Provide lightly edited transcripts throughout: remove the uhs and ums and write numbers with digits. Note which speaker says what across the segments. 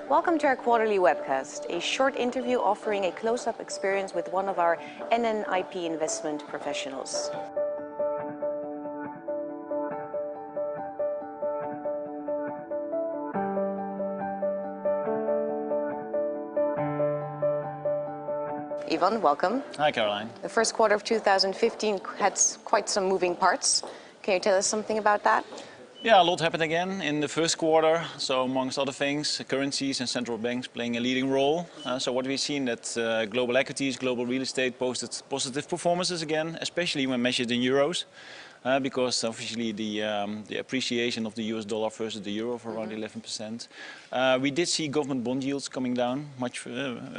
Speaker 1: Welcome to our quarterly webcast, a short interview offering a close-up experience with one of our NNIP investment professionals. Iwan, welcome.
Speaker 2: Hi, Caroline.
Speaker 1: The first quarter of 2015 had quite some moving parts. Can you tell us something about that?
Speaker 2: Yeah, a lot happened again in the first quarter. So amongst other things, currencies and central banks playing a leading role. So what we've seen that global equities, global real estate posted positive performances again, especially when measured in euros. Because obviously the appreciation of the US dollar versus the euro for around 11%. We did see government bond yields coming down much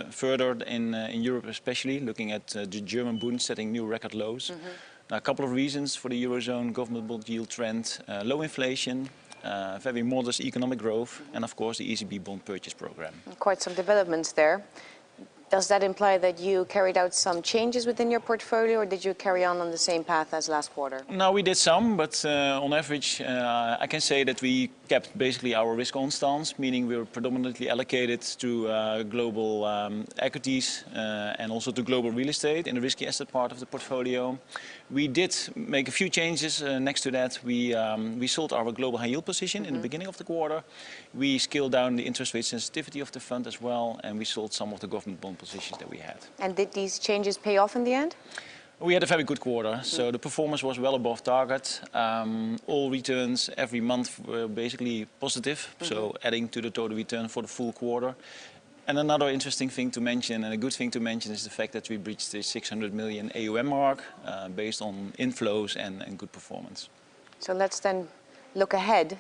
Speaker 2: further in Europe, especially looking at the German Bund setting new record lows. Now, a couple of reasons for the Eurozone government bond yield trend: low inflation, very modest economic growth, and of course the ECB bond purchase program.
Speaker 1: Quite some developments there. Does that imply that you carried out some changes within your portfolio, or did you carry on the same path as last quarter?
Speaker 2: No, we did some, but on average, I can say that we kept basically our risk-on stance, meaning we were predominantly allocated to global equities and also to global real estate in the risky asset part of the portfolio. We did make a few changes. Next to that, we sold our global high yield position in the beginning of the quarter. We scaled down the interest rate sensitivity of the fund as well, and we sold some of the government bond positions that we had.
Speaker 1: And did these changes pay off in the end?
Speaker 2: We had a very good quarter, so the performance was well above target. All returns every month were basically positive, so adding to the total return for the full quarter. And another interesting thing to mention, and a good thing to mention, is the fact that we breached the 600 million AUM mark based on inflows and good performance.
Speaker 1: So let's then look ahead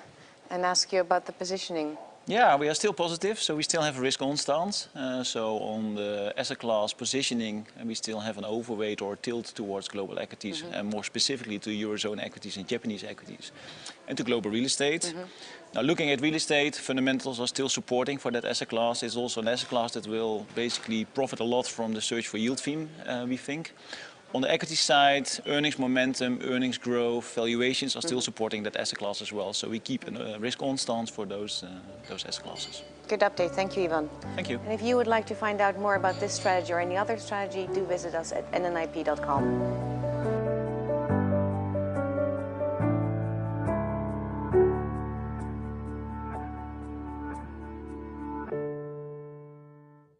Speaker 1: and ask you about the positioning.
Speaker 2: Yeah, we are still positive, so we still have a risk-on stance. So on the asset class positioning, we still have an overweight or tilt towards global equities, and more specifically to Eurozone equities and Japanese equities, and to global real estate. Now, looking at real estate, fundamentals are still supporting for that asset class. It's also an asset class that will basically profit a lot from the search for yield theme, we think. On the equity side, earnings momentum, earnings growth, valuations are still supporting that asset class as well. So we keep a risk-on stance for those asset classes.
Speaker 1: Good update. Thank you, Iwan.
Speaker 2: Thank you.
Speaker 1: And if you would like to find out more about this strategy or any other strategy, do visit us at nnip.com.